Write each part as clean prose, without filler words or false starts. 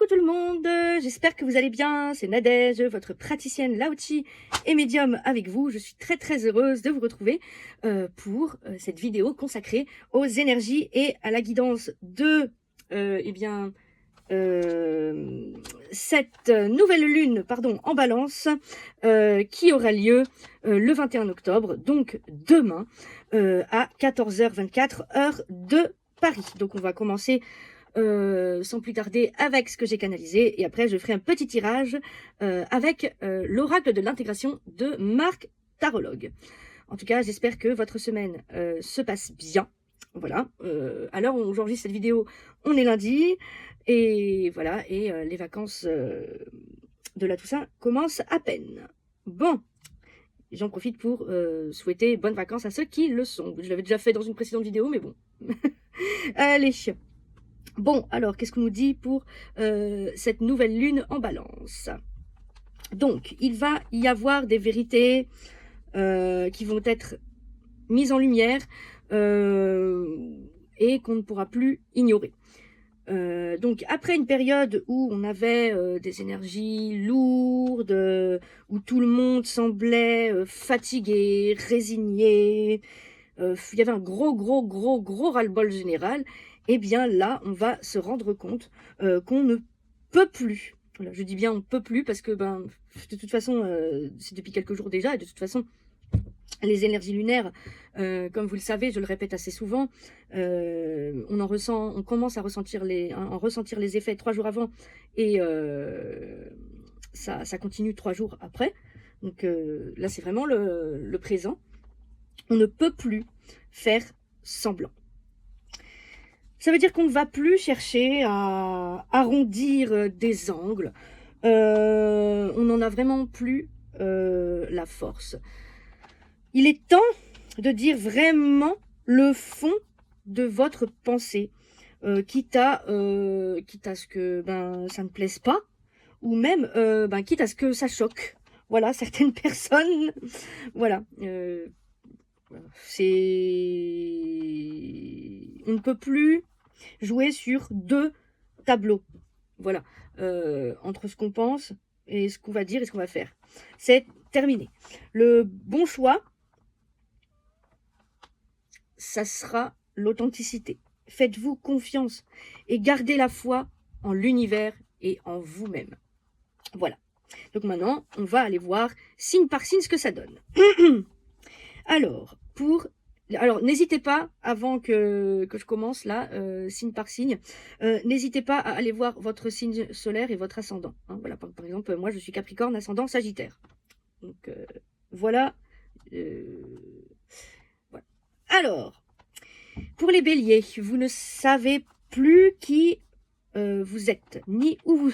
tout le monde, j'espère que vous allez bien, c'est Nadège, votre praticienne Lao-Chi et médium avec vous. Je suis très heureuse de vous retrouver pour cette vidéo consacrée aux énergies et à la guidance de cette nouvelle lune en balance qui aura lieu le 21 octobre, donc demain à 14h24 heure de Paris. Donc on va commencer sans plus tarder avec ce que j'ai canalisé et après je ferai un petit tirage avec l'oracle de l'intégration de Marc Tarologue. En tout cas, j'espère que votre semaine se passe bien. Voilà, alors où j'enregistre cette vidéo, on est lundi et voilà, et les vacances de la Toussaint commencent à peine. Bon, j'en profite pour souhaiter bonnes vacances à ceux qui le sont. Je l'avais déjà fait dans une précédente vidéo, mais bon. Allez. Bon, alors, qu'est-ce qu'on nous dit pour cette nouvelle lune en balance? Donc, il va y avoir des vérités qui vont être mises en lumière et qu'on ne pourra plus ignorer. Donc, après une période où on avait des énergies lourdes, où tout le monde semblait fatigué, résigné, il y avait un gros ras-le-bol général, et bien là, on va se rendre compte qu'on ne peut plus. Voilà, je dis bien on ne peut plus parce que de toute façon, c'est depuis quelques jours déjà, et de toute façon, les énergies lunaires, comme vous le savez, je le répète assez souvent, on commence à ressentir les effets 3 jours avant, et ça continue 3 jours après. Donc là, c'est vraiment le présent. On ne peut plus faire semblant. Ça veut dire qu'on ne va plus chercher à arrondir des angles. On n'en a vraiment plus la force. Il est temps de dire vraiment le fond de votre pensée, quitte à ce que ça ne plaise pas, ou même quitte à ce que ça choque. Voilà, certaines personnes. Voilà. On ne peut plus jouer sur 2 tableaux. Voilà. Entre ce qu'on pense et ce qu'on va dire et ce qu'on va faire. C'est terminé. Le bon choix, ça sera l'authenticité. Faites-vous confiance et gardez la foi en l'univers et en vous-même. Voilà. Donc maintenant, on va aller voir signe par signe ce que ça donne. Alors, n'hésitez pas, avant que je commence là, signe par signe, n'hésitez pas à aller voir votre signe solaire et votre ascendant. Hein, voilà, par exemple, moi je suis Capricorne, ascendant Sagittaire. Donc voilà. Voilà. Alors, pour les béliers, vous ne savez plus qui vous êtes, ni où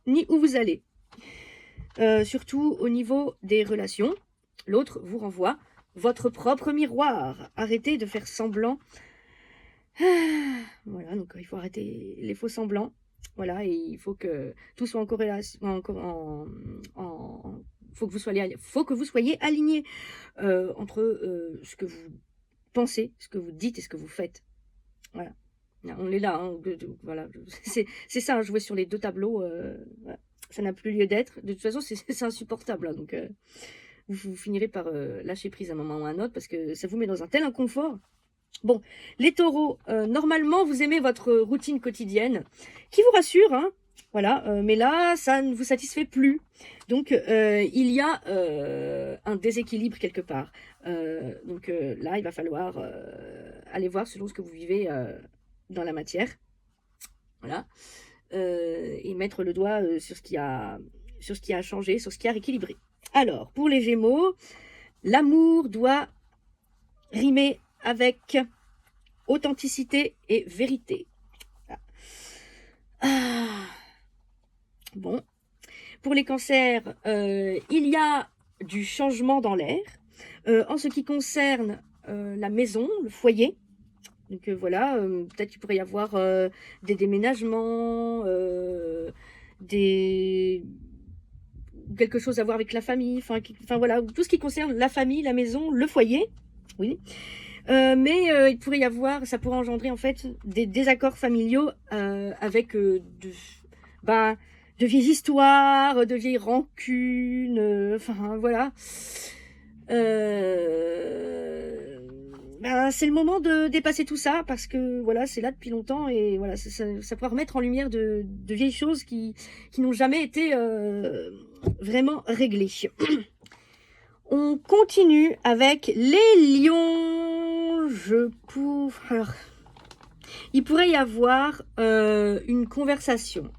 vous allez. Surtout au niveau des relations. L'autre vous renvoie votre propre miroir. Arrêtez de faire semblant. Voilà, donc il faut arrêter les faux semblants. Voilà, et il faut que tout soit en corrélation, faut que vous soyez aligné entre ce que vous pensez, ce que vous dites et ce que vous faites. Voilà, on est là. Hein, voilà, c'est ça, jouer sur les 2 tableaux. Voilà. Ça n'a plus lieu d'être. De toute façon, c'est insupportable. Hein, donc, vous finirez par lâcher prise à un moment ou à un autre parce que ça vous met dans un tel inconfort. Bon, les taureaux, normalement, vous aimez votre routine quotidienne qui vous rassure, hein, voilà, mais là, ça ne vous satisfait plus. Donc, il y a un déséquilibre quelque part. Donc là, il va falloir aller voir selon ce que vous vivez dans la matière. Voilà. Et mettre le doigt sur ce qui a changé, sur ce qui a rééquilibré. Alors, pour les Gémeaux, l'amour doit rimer avec authenticité et vérité. Bon. Pour les Cancers, il y a du changement dans l'air. En ce qui concerne la maison, le foyer, donc voilà, peut-être qu'il pourrait y avoir des déménagements, quelque chose à voir avec la famille, enfin voilà, tout ce qui concerne la famille, la maison, le foyer, oui. Mais il pourrait y avoir, ça pourrait engendrer en fait des désaccords familiaux avec ben, de vieilles histoires, de vieilles rancunes, enfin voilà. Ben, c'est le moment de dépasser tout ça parce que voilà, c'est là depuis longtemps et voilà, ça pourra remettre en lumière de vieilles choses qui n'ont jamais été vraiment réglées. On continue avec les lions. Alors, il pourrait y avoir une conversation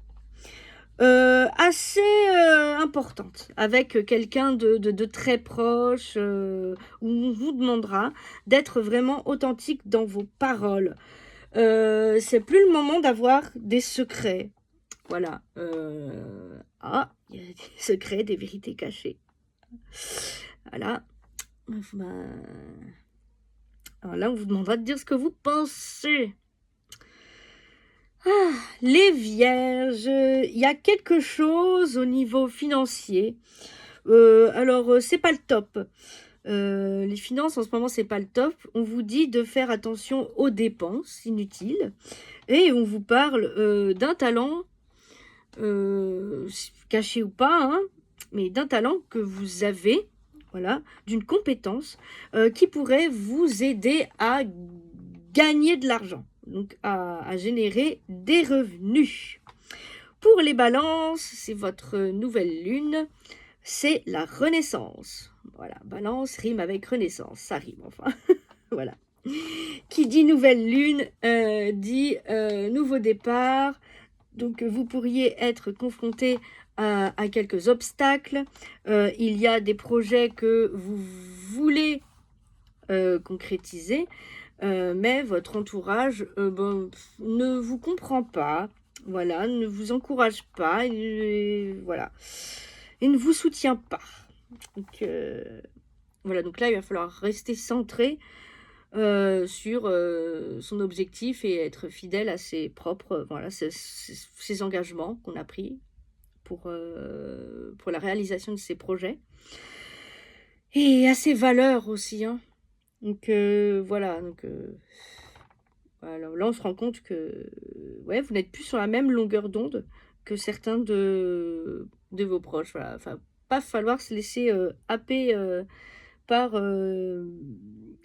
assez importante avec quelqu'un de très proche où on vous demandera d'être vraiment authentique dans vos paroles. C'est plus le moment d'avoir des secrets. Voilà. Ah, il y a des secrets, des vérités cachées. Voilà. Alors là, on vous demandera de dire ce que vous pensez. Ah, les vierges, il y a quelque chose au niveau financier. Alors, c'est pas le top. Les finances, en ce moment, c'est pas le top. On vous dit de faire attention aux dépenses inutiles. Et on vous parle d'un talent, caché ou pas, hein, mais d'un talent que vous avez, voilà, d'une compétence qui pourrait vous aider à gagner de l'argent, donc à générer des revenus. Pour les balances, c'est votre nouvelle lune, c'est la renaissance. Voilà, balance rime avec renaissance, ça rime enfin. Voilà. Qui dit nouvelle lune dit nouveau départ. Donc vous pourriez être confronté à quelques obstacles. Il y a des projets que vous voulez concrétiser, mais votre entourage ne vous comprend pas, voilà, ne vous encourage pas, et, voilà, et ne vous soutient pas. Donc voilà, donc là il va falloir rester centré sur son objectif et être fidèle à ses propres, voilà, ses engagements qu'on a pris pour la réalisation de ses projets et à ses valeurs aussi, hein. Donc voilà, donc alors là on se rend compte que ouais, vous n'êtes plus sur la même longueur d'onde que certains de vos proches. Voilà, enfin, pas falloir se laisser happer par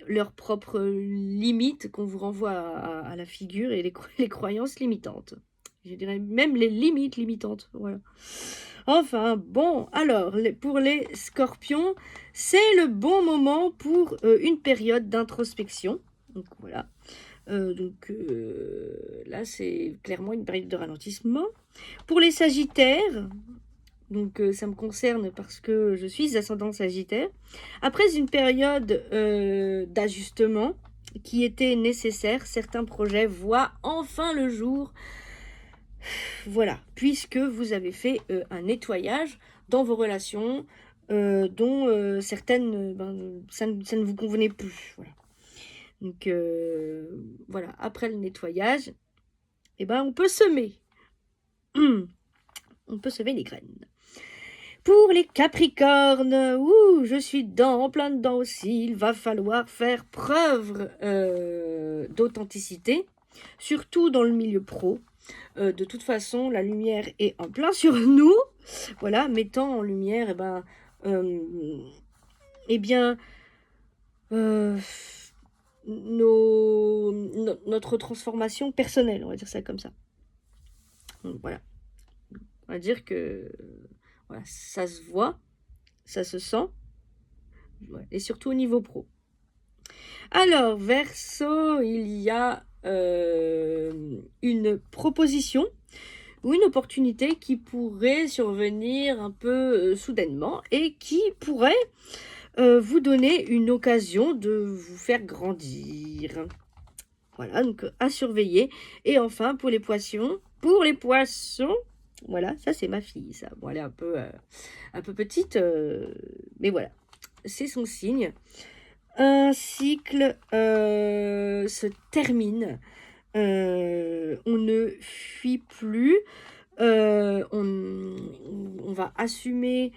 leurs propres limites qu'on vous renvoie à la figure et les croyances limitantes. Je dirais même les limites limitantes. Voilà. Enfin, bon, alors, pour les scorpions, c'est le bon moment pour une période d'introspection. Donc voilà. Là, c'est clairement une période de ralentissement. Pour les sagittaires, donc ça me concerne parce que je suis ascendant sagittaire. Après une période d'ajustement qui était nécessaire, certains projets voient enfin le jour. Voilà, puisque vous avez fait un nettoyage dans vos relations dont certaines, ça ne vous convenait plus. Voilà. Donc voilà, après le nettoyage, on peut semer. On peut semer les graines. Pour les capricornes, je suis en plein dedans aussi, il va falloir faire preuve d'authenticité, surtout dans le milieu pro. De toute façon, la lumière est en plein sur nous, voilà, mettant en lumière, notre transformation personnelle, on va dire ça comme ça. Donc, voilà, on va dire que voilà, ça se voit, ça se sent, ouais, et surtout au niveau pro. Alors, Verseau, il y a une proposition ou une opportunité qui pourrait survenir un peu soudainement et qui pourrait vous donner une occasion de vous faire grandir. Voilà, donc à surveiller. Et enfin, pour les poissons, voilà, ça c'est ma fille, ça. Bon, elle est un peu petite, mais voilà, c'est son signe. Un cycle se termine. On ne fuit plus. On va assumer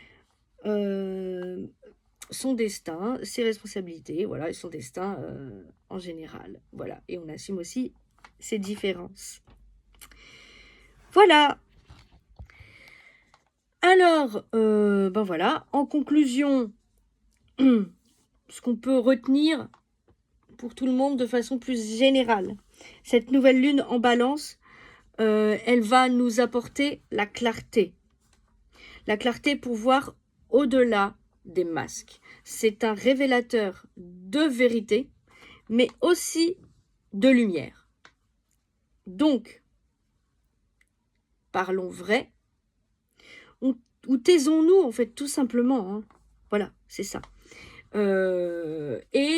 son destin, ses responsabilités, voilà, et son destin en général. Voilà, et on assume aussi ses différences. Voilà. Alors, ben voilà, en conclusion, ce qu'on peut retenir pour tout le monde de façon plus générale, cette nouvelle lune en balance, elle va nous apporter la clarté. La clarté pour voir au-delà des masques. C'est un révélateur de vérité, mais aussi de lumière. Donc, parlons vrai, ou taisons-nous en fait tout simplement. Hein. Voilà, c'est ça. Et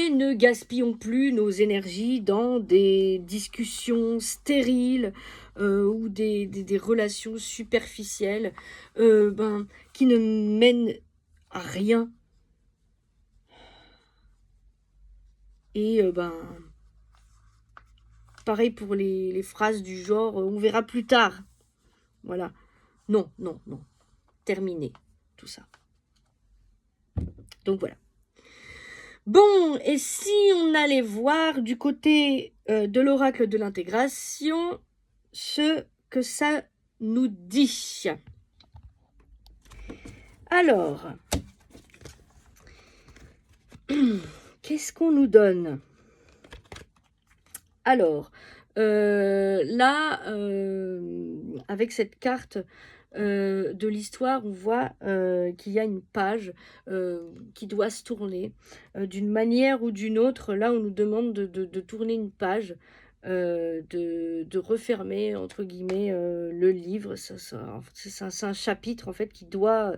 ne gaspillons plus nos énergies dans des discussions stériles ou des relations superficielles qui ne mènent à rien. Et pareil pour les phrases du genre on verra plus tard. Voilà. Non, non, non. Terminé tout ça. Donc voilà. Bon, et si on allait voir du côté de l'oracle de l'intégration ce que ça nous dit. Alors, qu'est-ce qu'on nous donne? Alors, là, avec cette carte de l'histoire, on voit qu'il y a une page qui doit se tourner d'une manière ou d'une autre. Là, on nous demande de tourner une page, de refermer, entre guillemets, le livre. C'est un chapitre, en fait, qui doit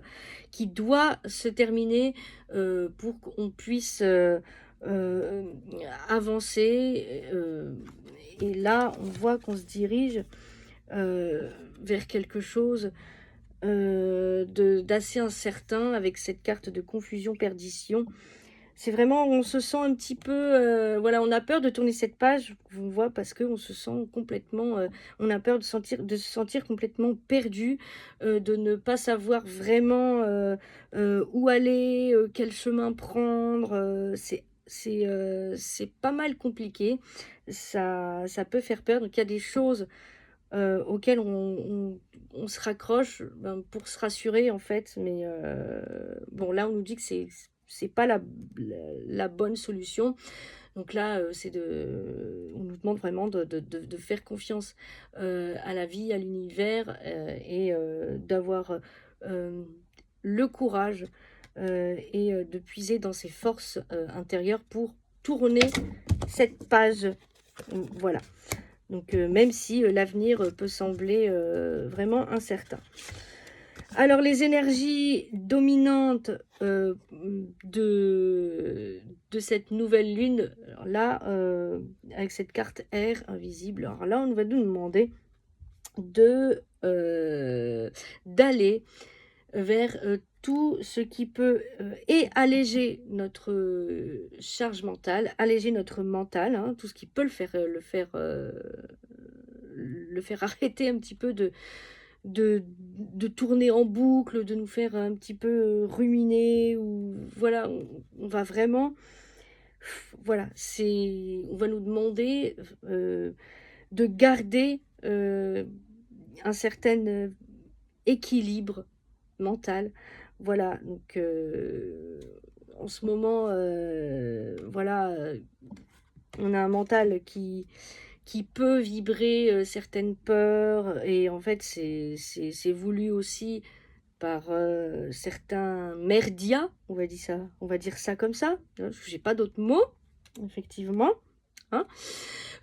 se terminer pour qu'on puisse avancer. Et là, on voit qu'on se dirige vers quelque chose d'assez incertain avec cette carte de confusion, perdition. C'est vraiment, on se sent un petit peu, voilà, on a peur de tourner cette page, on voit, parce qu'on se sent complètement, on a peur de se sentir complètement perdu, de ne pas savoir vraiment où aller, quel chemin prendre. C'est pas mal compliqué, ça peut faire peur. Donc il y a des choses auxquelles on se raccroche pour se rassurer en fait, mais bon, là on nous dit que c'est pas la bonne solution. Donc là, on nous demande vraiment de faire confiance à la vie, à l'univers, et d'avoir le courage et de puiser dans ses forces intérieures pour tourner cette page. Voilà. Donc même si l'avenir peut sembler vraiment incertain. Alors les énergies dominantes de cette nouvelle lune, alors là, avec cette carte R invisible, alors là on va nous demander d'aller vers tout ce qui peut et alléger notre charge mentale, alléger notre mental, hein, tout ce qui peut le faire arrêter un petit peu de tourner en boucle, de nous faire un petit peu ruminer, ou voilà, on va vraiment, voilà, on va nous demander de garder un certain équilibre mental. Voilà, donc en ce moment, voilà, on a un mental qui peut vibrer certaines peurs, et en fait c'est voulu aussi par certains merdias, on va dire ça comme ça, j'ai pas d'autres mots, effectivement, hein.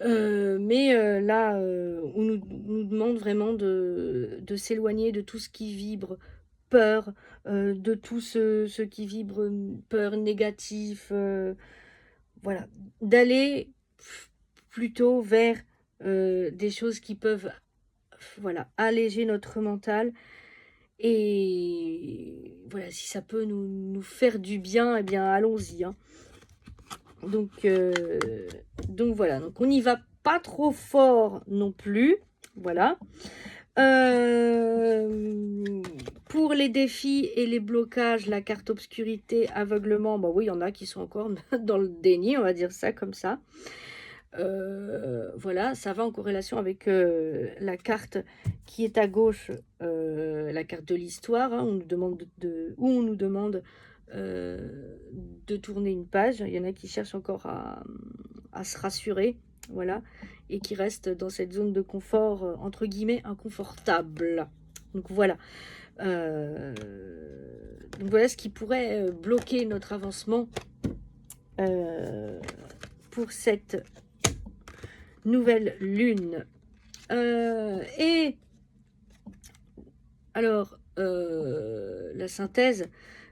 Mais là, on nous demande vraiment de s'éloigner de tout ce qui vibre peur, de tout ce qui vibre peur négatif, voilà, d'aller plutôt vers des choses qui peuvent, voilà, alléger notre mental. Et voilà, si ça peut nous faire du bien, eh bien allons-y, hein. Donc voilà, donc on n'y va pas trop fort non plus, voilà. Pour les défis et les blocages, la carte obscurité, aveuglement, bah oui, il y en a qui sont encore dans le déni, on va dire ça comme ça. Voilà, ça va en corrélation avec la carte qui est à gauche, la carte de l'histoire, hein, où on nous demande de tourner une page. Il y en a qui cherchent encore à se rassurer, voilà, et qui restent dans cette zone de confort, entre guillemets, inconfortable. Donc voilà. Donc voilà ce qui pourrait bloquer notre avancement pour cette nouvelle lune. Et alors, la synthèse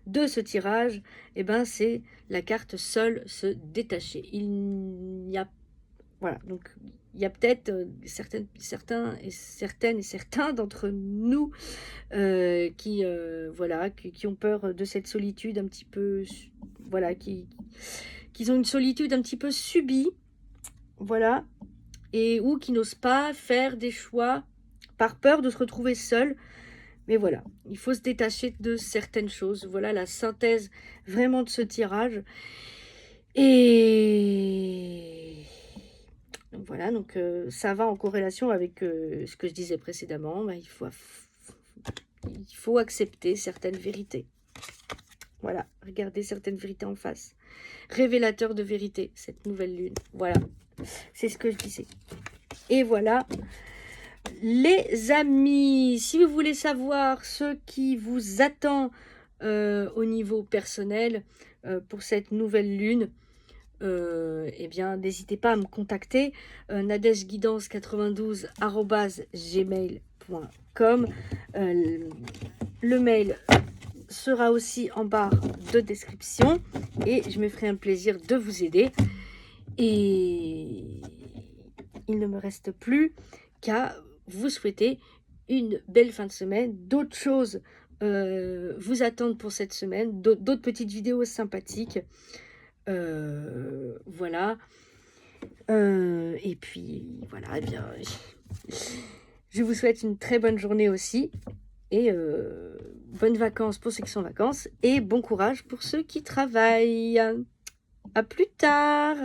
de ce tirage, eh ben, c'est la carte seule se détacher. Il n'y a, voilà, donc il y a peut-être certains et certains d'entre nous voilà, qui ont peur de cette solitude un petit peu, voilà, qui ont une solitude un petit peu subie, voilà, et ou qui n'osent pas faire des choix par peur de se retrouver seul. Mais voilà, il faut se détacher de certaines choses. Voilà la synthèse vraiment de ce tirage. Et donc voilà, donc ça va en corrélation avec ce que je disais précédemment. Ben, il faut accepter certaines vérités. Voilà, regardez certaines vérités en face. Révélateur de vérité, cette nouvelle lune. Voilà, c'est ce que je disais. Et voilà, les amis, si vous voulez savoir ce qui vous attend au niveau personnel pour cette nouvelle lune, eh bien, n'hésitez pas à me contacter, nadègeguidance92@gmail.com. Le mail sera aussi en barre de description et je me ferai un plaisir de vous aider. Et il ne me reste plus qu'à vous souhaiter une belle fin de semaine. D'autres choses vous attendent pour cette semaine, d'autres petites vidéos sympathiques. Voilà. Et puis voilà, eh bien, je vous souhaite une très bonne journée aussi. Et bonnes vacances pour ceux qui sont en vacances. Et bon courage pour ceux qui travaillent. À plus tard!